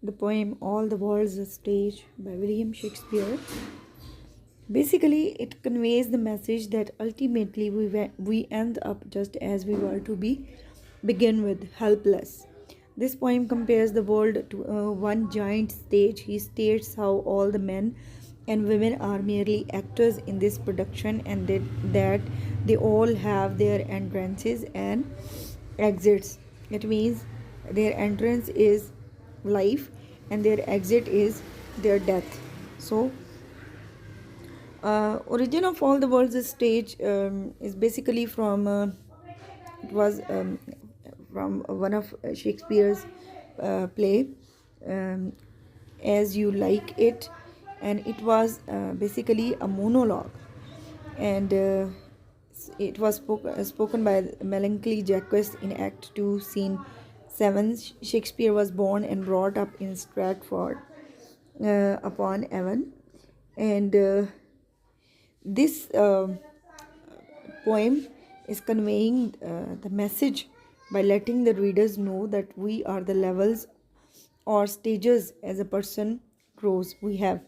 the poem All the World's a Stage by William Shakespeare. Basically, it conveys the message that ultimately we end up just as we were to begin with, helpless. This poem compares the world to one giant stage. He states how all the men and women are merely actors in this production, and that they all have their entrances and exits. It means their entrance is life and their exit is their death. So origin of all the world's stage is basically from it was from one of Shakespeare's play, um, As You Like It, and it was basically a monologue, and it was spoken by Melancholy Jacques in Act 2, Scene 7. Shakespeare was born and brought up in Stratford upon Avon, and this poem is conveying the message by letting the readers know that we are the levels or stages as a person grows. We have,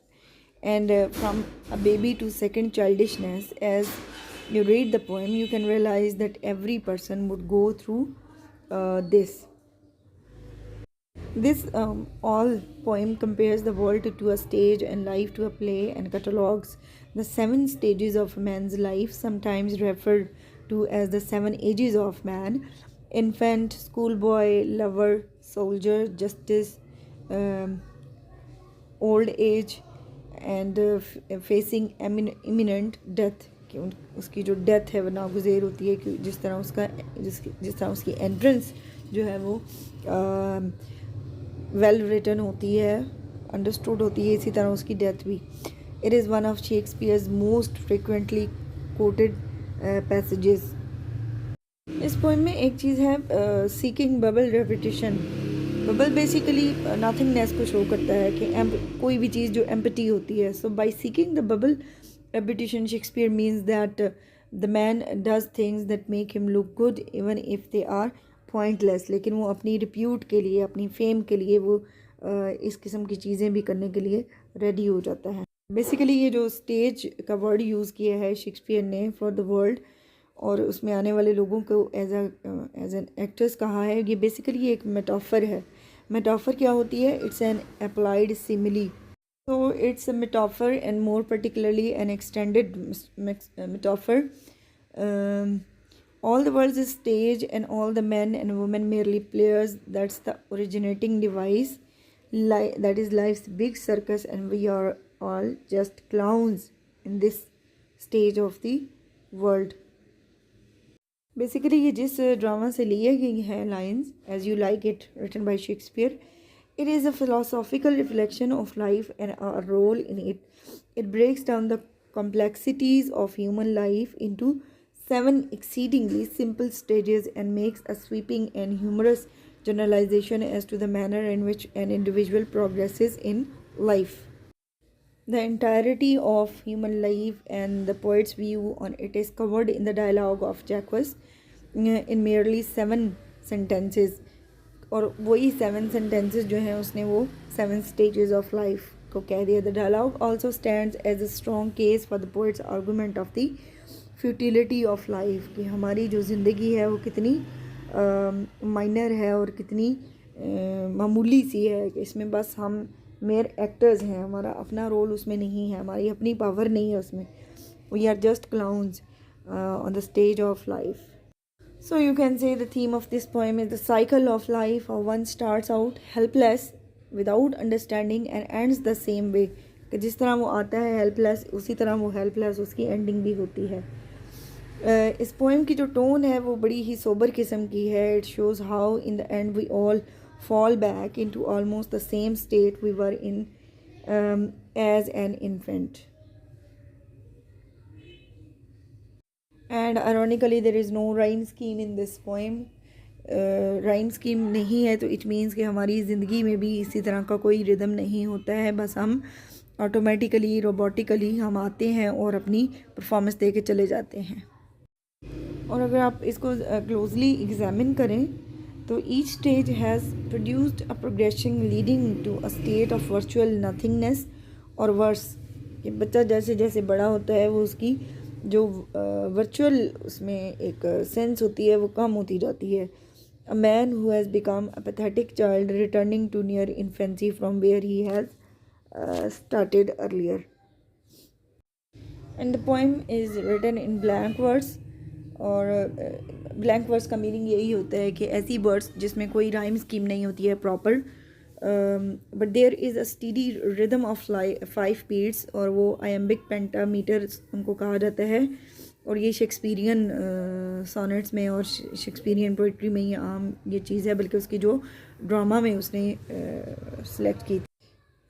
and from a baby to second childishness, as you read the poem, you can realize that every person would go through this. This all poem compares the world to a stage and life to a play, and catalogues the 7 stages of man's life, sometimes referred to as the 7 ages of man: infant, schoolboy, lover, soldier, justice, um, old age, and facing imminent death. कि उसकी जो death है वो नागुज़ेर होती है, कि जिस तरह उसका जिस तरह उसकी एंट्रेंस जो है वो वेल रिटन होती है, अंडरस्टूड होती है, इसी तरह उसकी डेथ भी. It is one of Shakespeare's most frequently coated passages. इस पोइम में एक चीज़ है, seeking bubble repetition. Bubble basically nothingness को शो करता है कि कोई भी चीज़ जो एम्पटी होती है. So by seeking the bubble reputation, Shakespeare means that the man does things that make him look good even if they are pointless. लेकिन वो अपनी रिप्यूट के लिए, अपनी फेम के लिए वो इस किस्म की चीज़ें भी करने के लिए रेडी हो जाता है. बेसिकली ये जो स्टेज का वर्ड यूज़ किया है शेक्सपियर ने फॉर द वर्ल्ड, और उसमें आने वाले लोगों को एज एन एक्टर्स कहा है, ये बेसिकली एक मेटाफर है. मेटाफर क्या होती है? It's an applied simile. So it's a metaphor, and more particularly an extended metaphor. All the world's a stage and all the men and women merely players. That's the originating device. That is life's big circus, and we are all just clowns in this stage of the world. Basically ये जिस drama से लिए गई हैं lines, As You Like It, written by Shakespeare, it is a philosophical reflection of life and our role in it. It breaks down the complexities of human life into 7 exceedingly simple stages and makes a sweeping and humorous generalization as to the manner in which an individual progresses in life. The entirety of human life and the poet's view on it is covered in the dialogue of Jacques in merely 7 sentences. और वही 7 sentences जो हैं उसने वो 7 stages of life को कह दिया. The dialogue also stands as a strong case for the poet's argument of the futility of life, कि हमारी जो ज़िंदगी है वो कितनी माइनर है और कितनी मामूली सी है, कि इसमें बस हम मेयर एक्टर्स हैं, हमारा अपना रोल उसमें नहीं है, हमारी अपनी पावर नहीं है उसमें. We are just clowns on the stage of life. So you can say the theme of this poem is the cycle of life, how one starts out helpless without understanding and ends the same way. कि जिस तरह वो आता है helpless, उसी तरह वो helpless उसकी ending भी होती है. इस पोएम की जो टोन है वो बड़ी ही सोबर किस्म की है. It shows how in the end we all fall back into almost the same state we were in as an infant. And ironically there is no rhyme scheme in this poem. Rhyme scheme नहीं है, तो it means कि हमारी ज़िंदगी में भी इसी तरह का कोई रिदम नहीं होता है. बस हम ऑटोमेटिकली, रोबोटिकली हम आते हैं और अपनी परफॉर्मेंस दे के चले जाते हैं. और अगर आप इसको क्लोजली एग्ज़ामिन करें तो each stage has produced a progression leading to a state of virtual nothingness और वर्स, कि बच्चा जैसे जैसे बड़ा होता है वो उसकी जो वर्चुअल उसमें एक सेंस होती है वो कम होती जाती है. A man who has become a pathetic child returning to near infancy from where he has started earlier. And the poem is written in blank words. और ब्लैंक वर्ड्स का मीनिंग यही होता है कि ऐसी वर्ड्स जिसमें कोई राइम स्कीम नहीं होती है proper, but there is a steady rhythm of 5 beats, और वो आयम्बिक पेंटामीटर उनको कहा जाता है. और ये शेक्सपियरियन सोनेट्स में और शेक्सपियरियन पोइट्री में ये आम ये चीज़ है, बल्कि उसकी जो ड्रामा में उसने सेलेक्ट की.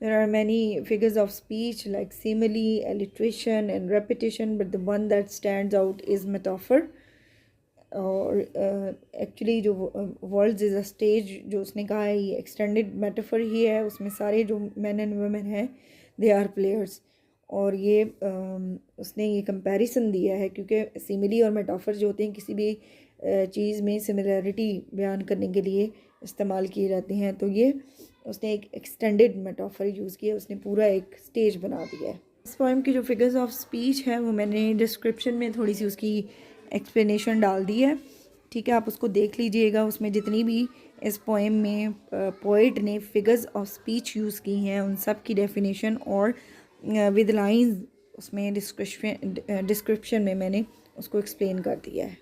There are many figures of speech like simile, alliteration, and repetition, but the one that stands out is metaphor. और एक्चुअली जो वर्ल्ड्स इज़ अ स्टेज जो उसने कहा है ये एक्सटेंडेड मेटाफर ही है. उसमें सारे जो मैन एंड वुमेन हैं दे आर प्लेयर्स. और ये उसने ये कंपैरिजन दिया है क्योंकि सिमिली और मेटाफर जो होते हैं किसी भी चीज़ में सिमिलरिटी बयान करने के लिए इस्तेमाल किए जाते हैं. तो ये उसने एक एक्सटेंडेड मेटाफर यूज़ किया, उसने पूरा एक स्टेज बना दिया है. इस पोएम की जो फिगर्स ऑफ स्पीच है वो मैंने डिस्क्रिप्शन में थोड़ी सी उसकी एक्सप्लेनेशन डाल दी है. ठीक है, आप उसको देख लीजिएगा. उसमें जितनी भी इस पोएम में पोइट ने फिगर्स ऑफ स्पीच यूज़ की हैं उन सब की डेफिनेशन और विद लाइंस उसमें डिस्क्रिप्शन में मैंने उसको एक्सप्लेन कर दिया है.